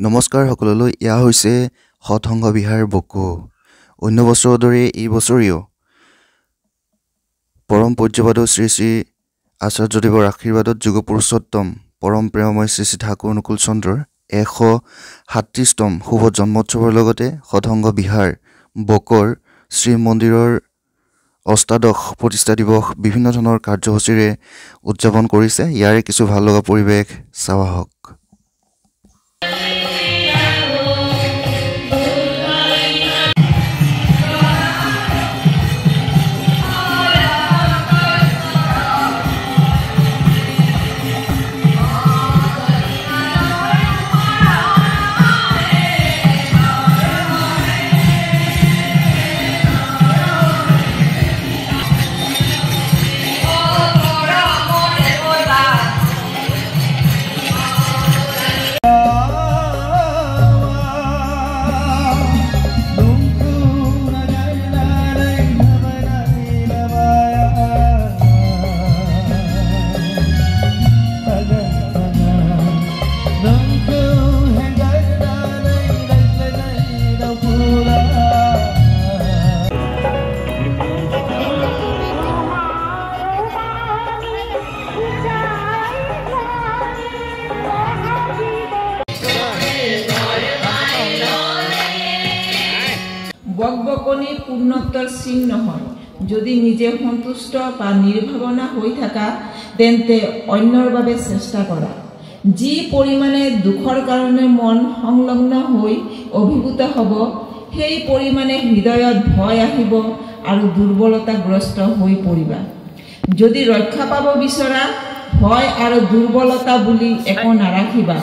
নমস্কাৰ সকললৈ ইয়া হৈছে সৎসংগ বিহাৰ বকো অন্য বছৰৰ দৰে এই বছৰীয় পৰম পূজ্যপাদ শ্ৰী শ্ৰী আচাৰ্যদেৱৰ আশীৰ্বাদত যুগপুৰুষোত্তম পৰম প্ৰেমময় শ্ৰী শ্ৰী ঠাকুৰ অনুকূল চন্দ্ৰৰ 137তম শুভ জন্মোৎসৱৰ লগতে সৎসংগ বিহাৰ বকৰ শ্ৰী মন্দিৰৰ অষ্টাদশ প্ৰতিষ্ঠা দিৱস বিভিন্ন ধৰণৰ কাৰ্যসূচীৰে উদযাপন কৰিছে। ইয়াৰে কিছু ভাল লগা পৰিৱেশ চাৱা হওক। বকবকনি পূৰ্ণত্বৰ চিন নহয়। যদি নিজে সন্তুষ্ট বা নিৰ্ভাৱনা হৈ থাকা তেন্তে অন্যৰ বাবে চেষ্টা কৰা। যি পৰিমাণে দুখৰ কাৰণে মন সংলগ্ন হৈ অভিভূত হ'ব সেই পৰিমাণে হৃদয়ত ভয় আহিব আৰু দুৰ্বলতাগ্ৰস্ত হৈ পৰিবা। যদি ৰক্ষা পাব বিচৰা ভয় আৰু দুৰ্বলতা বুলি একো নাৰাখিবা।